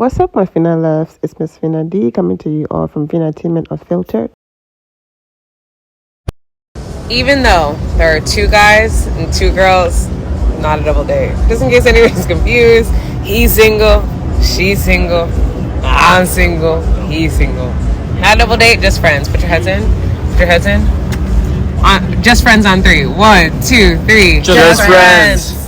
What's up, my Fina loves? It's Miss Fina D coming to you all from Fina Entertainment Unfiltered. Even though there are 2 guys and 2 girls, not a double date. Just in case anyone's confused, he's single, she's single, I'm single, he's single. Not a double date, just friends. Put your heads in. Put your heads in. Just friends on 3. 1, 2, 3. Just friends.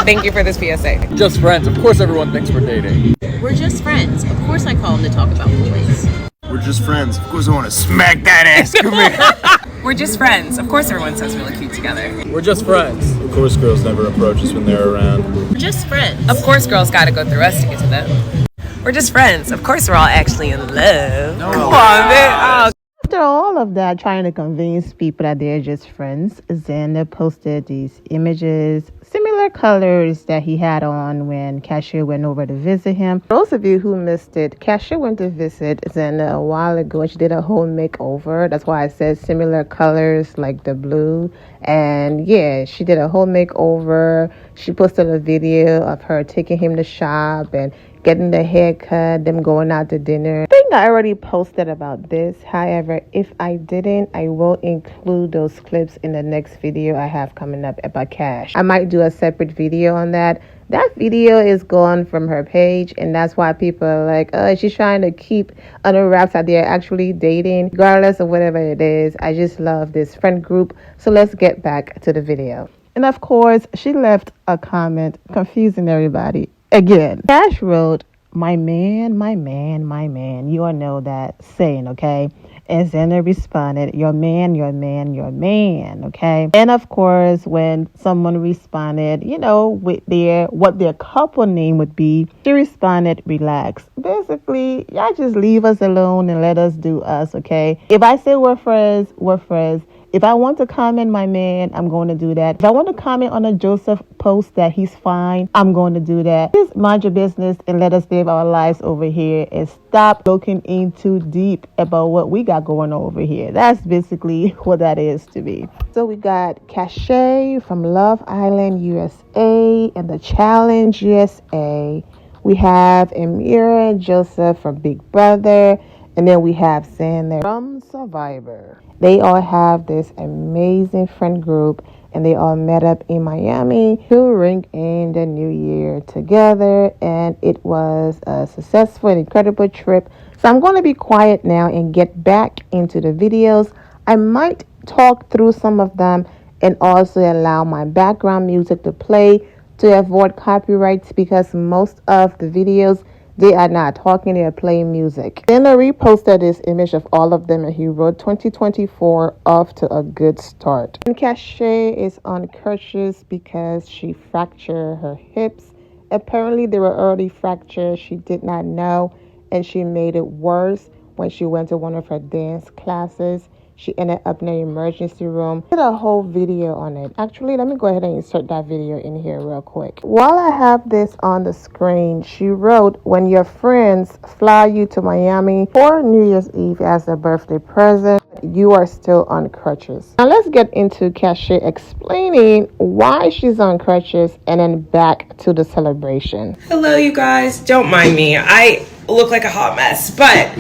Thank you for this PSA. Just friends. Of course everyone thinks we're dating. We're just friends. Of course I call him to talk about boys. We're just friends. Of course I want to smack that ass. Come here. We're just friends. Of course everyone says we look cute together. We're just friends. Of course girls never approach us when they're around. We're just friends. Of course girls gotta go through us to get to them. We're just friends. Of course we're all actually in love. No. Come on, man. After all of that, trying to convince people that they're just friends, Xander posted these images, similar colors that he had on when Cashay went over to visit him. For those of you who missed it, Cashay went to visit Xander a while ago and she did a whole makeover. That's why I said similar colors like the blue. And yeah, she did a whole makeover. She posted a video of her taking him to shop and getting the haircut, them going out to dinner. I think I already posted about this. However, if I didn't, I will include those clips in the next video I have coming up about Cash. I might do a separate video on that. That video is gone from her page, and that's why people are like, oh, she's trying to keep under wraps that they're actually dating. Regardless of whatever it is, I just love this friend group. So let's get back to the video. And of course, she left a comment confusing everybody. Again, Cash wrote, my man, my man, my man. You all know that saying, okay? And Xander responded, your man, your man, your man, okay? And of course, when someone responded, with what their couple name would be, she responded, relax. Basically, y'all just leave us alone and let us do us, okay? If I say we're friends, we're friends. If I want to comment my man, I'm going to do that. If I want to comment on a Joseph post that he's fine, I'm going to do that. Just mind your business and let us live our lives over here and stop looking in too deep about what we got going on over here. That's basically what that is to me. So we got Cashay from Love Island, USA and The Challenge, USA. We have Amira and Joseph from Big Brother. And then we have Xander from Survivor. They all have this amazing friend group and they all met up in Miami to ring in the new year together. And it was a successful and incredible trip. So I'm going to be quiet now and get back into the videos. I might talk through some of them and also allow my background music to play to avoid copyrights because most of the videos they are not talking, they are playing music. Then I reposted this image of all of them and he wrote 2024 off to a good start. And Cashay is on crutches because she fractured her hips. Apparently they were already fractured. She did not know and she made it worse when she went to one of her dance classes. She ended up in the emergency room. I did a whole video on it. Actually, let me go ahead and insert that video in here real quick. While I have this on the screen, she wrote, when your friends fly you to Miami for New Year's Eve as a birthday present, you are still on crutches. Now let's get into Cashay explaining why she's on crutches and then back to the celebration. Hello, you guys. Don't mind me. I look like a hot mess, but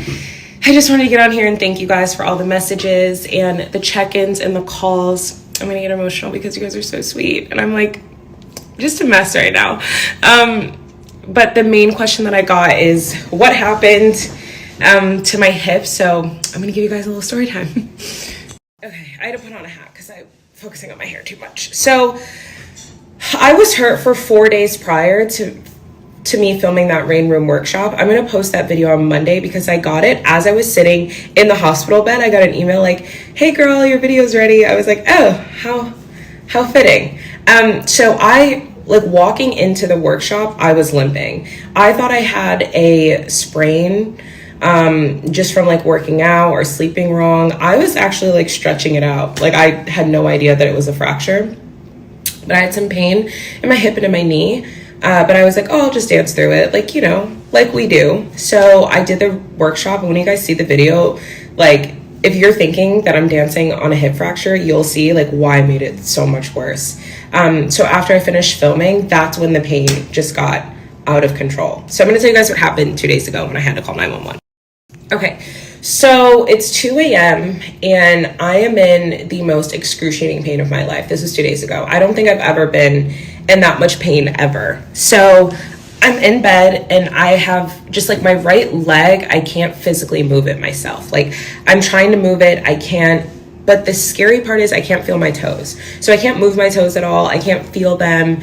I just wanted to get on here and thank you guys for all the messages and the check-ins and the calls. I'm gonna get emotional because you guys are so sweet and I'm like just a mess right now. But the main question that I got is what happened to my hip. So I'm gonna give you guys a little story time. Okay, I had to put on a hat because I'm focusing on my hair too much. So I was hurt for 4 days prior to me filming that rain room workshop. I'm gonna post that video on Monday because I got it as I was sitting in the hospital bed. I got an email like, hey girl, your video's ready. I was like, oh, how fitting. So I, like, walking into the workshop, I was limping. I thought I had a sprain just from like working out or sleeping wrong. I was actually like stretching it out. Like I had no idea that it was a fracture, but I had some pain in my hip and in my knee. But I was like, oh, I'll just dance through it. Like, like we do. So I did the workshop. And when you guys see the video, like if you're thinking that I'm dancing on a hip fracture, you'll see like why I made it so much worse. So after I finished filming, that's when the pain just got out of control. So I'm going to tell you guys what happened 2 days ago when I had to call 911. Okay, so it's 2 a.m. and I am in the most excruciating pain of my life. This was 2 days ago. I don't think I've ever been in that much pain ever. So I'm in bed and I have just like my right leg, I can't physically move it myself. Like I'm trying to move it, I can't. But the scary part is I can't feel my toes. So I can't move my toes at all. I can't feel them.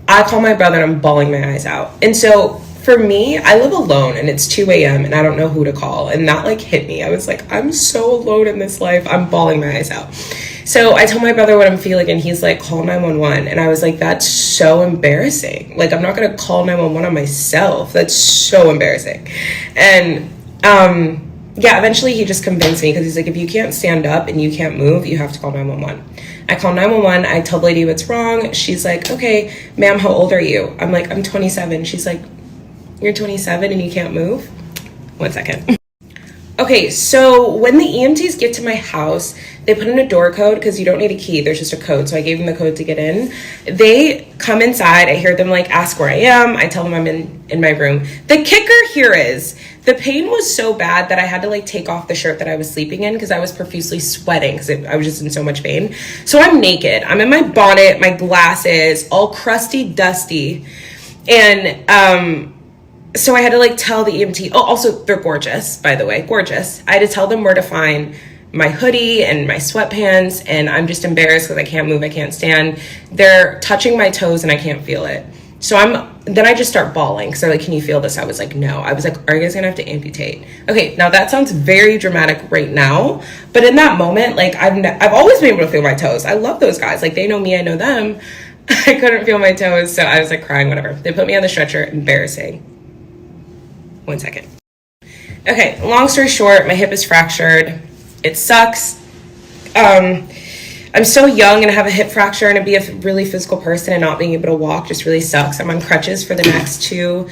I call my brother and I'm bawling my eyes out. And so for me, I live alone and it's 2 a.m. and I don't know who to call. And that like hit me. I was like, I'm so alone in this life. I'm bawling my eyes out. So I told my brother what I'm feeling and he's like, call 911. And I was like, that's so embarrassing. Like, I'm not going to call 911 on myself. That's so embarrassing. And yeah, eventually he just convinced me because he's like, if you can't stand up and you can't move, you have to call 911. I call 911. I tell the lady what's wrong. She's like, okay, ma'am, how old are you? I'm like, I'm 27. She's like, you're 27 and you can't move? 1 second. Okay, so when the EMTs get to my house, they put in a door code because you don't need a key. There's just a code. So I gave them the code to get in. They come inside. I hear them like ask where I am. I tell them I'm in my room. The kicker here is the pain was so bad that I had to like take off the shirt that I was sleeping in because I was profusely sweating because I was just in so much pain. So I'm naked. I'm in my bonnet, my glasses, all crusty, dusty. And so I had to like tell the EMT, oh, also they're gorgeous, by the way, gorgeous. I had to tell them where to find my hoodie and my sweatpants, and I'm just embarrassed because I can't move, I can't stand. They're touching my toes and I can't feel it. So then I just start bawling. So like, can you feel this? I was like, no. I was like, are you guys gonna have to amputate? Okay, now that sounds very dramatic right now, but in that moment, like I've always been able to feel my toes. I love those guys. Like they know me, I know them. I couldn't feel my toes, so I was like crying, whatever. They put me on the stretcher, embarrassing. 1 second. Okay, long story short, my hip is fractured. It sucks. I'm so young and I have a hip fracture, and to be a really physical person and not being able to walk just really sucks. I'm on crutches for the next 2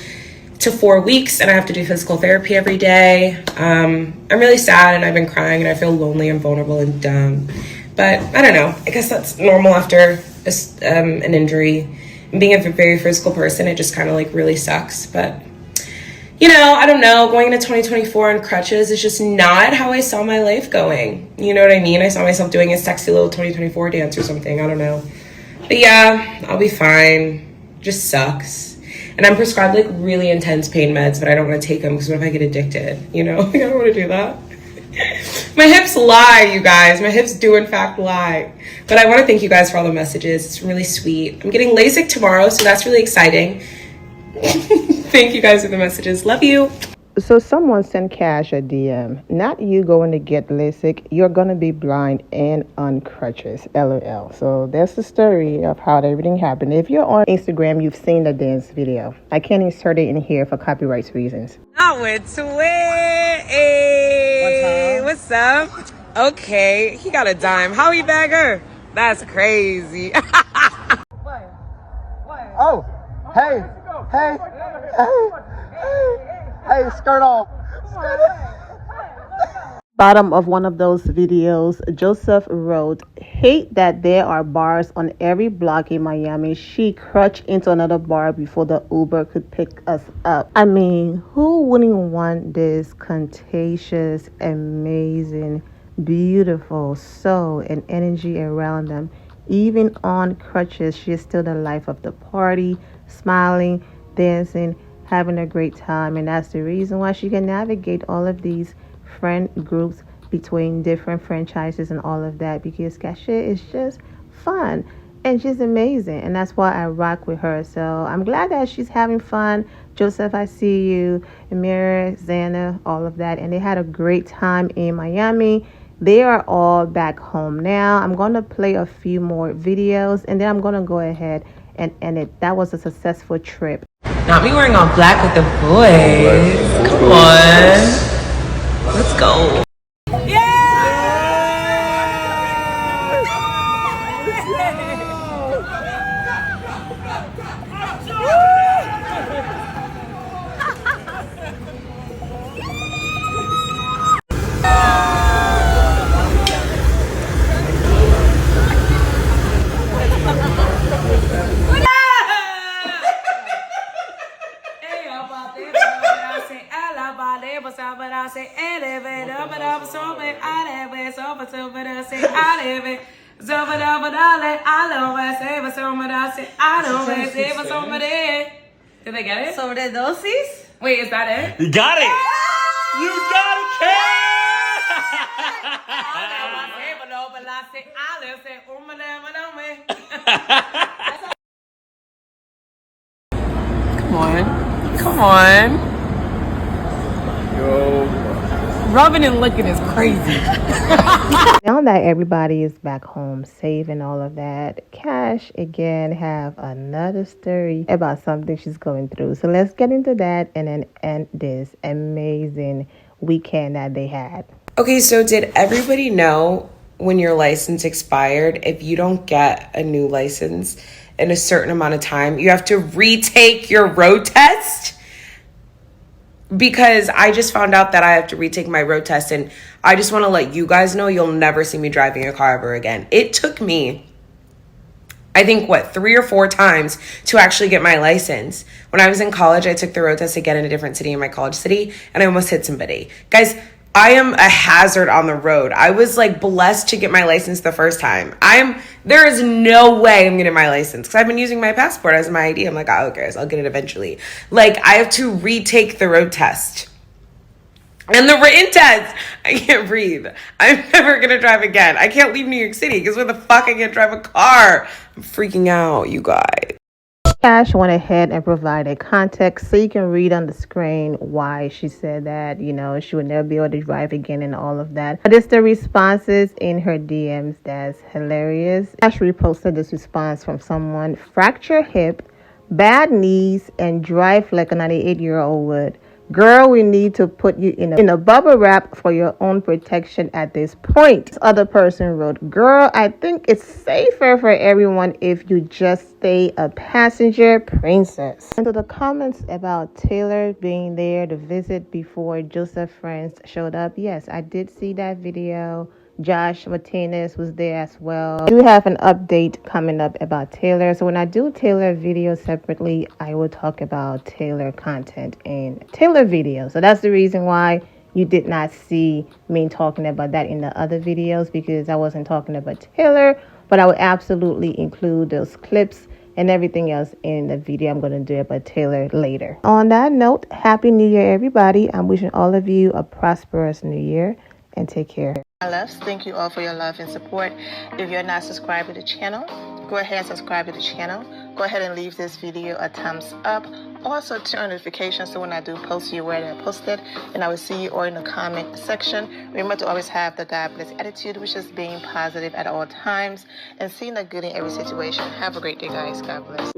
to 4 weeks and I have to do physical therapy every day. I'm really sad and I've been crying and I feel lonely and vulnerable and dumb. But I don't know. I guess that's normal after an injury. And being a very physical person, it just kind of like really sucks. But you know, I don't know, going into 2024 on crutches is just not how I saw my life going. You know what I mean? I saw myself doing a sexy little 2024 dance or something. I don't know. But yeah, I'll be fine. Just sucks. And I'm prescribed like really intense pain meds, but I don't want to take them because what if I get addicted? You know, I don't want to do that. My hips lie, you guys. My hips do in fact lie. But I want to thank you guys for all the messages. It's really sweet. I'm getting LASIK tomorrow, so that's really exciting. Thank you guys for the messages. Love you. So someone sent Cash a DM. Not you going to get LASIK. You're going to be blind and on crutches. LOL. So that's the story of how everything happened. If you're on Instagram, you've seen the dance video. I can't insert it in here for copyright reasons. I went to it. What's up? Okay, he got a dime. How he bag her? That's crazy. Oh, hey, skirt off. Bottom of one of those videos, Joseph wrote, hate that there are bars on every block in Miami. She crutched into another bar before the Uber could pick us up. I mean, who wouldn't want this contagious, amazing, beautiful soul and energy around them? Even on crutches, she's still the life of the party, smiling, dancing, having a great time. And that's the reason why she can navigate all of these friend groups between different franchises and all of that, because Cashay is just fun and she's amazing, and that's why I rock with her. So I'm glad that she's having fun. Joseph, I see you. Amira, Xander, all of that, and they had a great time in Miami. They are all back home now. I'm going to play a few more videos and then I'm going to go ahead and end it. That was a successful trip. Not me wearing all black with the boys. Come on. Let's go. Did they get it? Sobredosis? Wait, is that it? You got it! You got it, Kate! Come on. Come on. Yo. Rubbing and licking is crazy. Now that everybody is back home safe and all of that, Cash again have another story about something she's going through. So let's get into that and then end this amazing weekend that they had. Okay, so did everybody know when your license expired, if you don't get a new license in a certain amount of time, you have to retake your road test? Because I just found out that I have to retake my road test, and I just want to let you guys know you'll never see me driving a car ever again. It took me, I think, 3 or 4 times to actually get my license. When I was in college, I took the road test again in a different city, in my college city, and I almost hit somebody. Guys, I am a hazard on the road. I was blessed to get my license the first time. There is no way I'm getting my license because I've been using my passport as my ID. I'm like, oh, okay, so I'll get it eventually. I have to retake the road test. And the written test, I can't breathe. I'm never going to drive again. I can't leave New York City because where the fuck I can't drive a car? I'm freaking out, you guys. Cash went ahead and provided context so you can read on the screen why she said that, she would never be able to drive again and all of that. But it's the responses in her DMs that's hilarious. Cash reposted this response from someone: fracture hip, bad knees, and drive like a 98-year-old would. Girl, we need to put you in a bubble wrap for your own protection at this point. This other person wrote, girl, I think it's safer for everyone if you just stay a passenger princess. And so the comments about Taylor being there to visit before Joseph's friends showed up. Yes, I did see that video. Josh Martinez was there as well. I do have an update coming up about Taylor. So when I do Taylor videos separately, I will talk about Taylor content in Taylor videos. So that's the reason why you did not see me talking about that in the other videos, because I wasn't talking about Taylor, but I will absolutely include those clips and everything else in the video I'm going to do about Taylor later. On that note, Happy New Year, everybody. I'm wishing all of you a prosperous New Year, and take care. My loves, thank you all for your love and support. If you're not subscribed to the channel, go ahead and subscribe to the channel. Go ahead and leave this video a thumbs up. Also turn on notifications so when I do post, you're aware that I posted. And I will see you all in the comment section. Remember to always have the God bless attitude, which is being positive at all times and seeing the good in every situation. Have a great day, guys. God bless.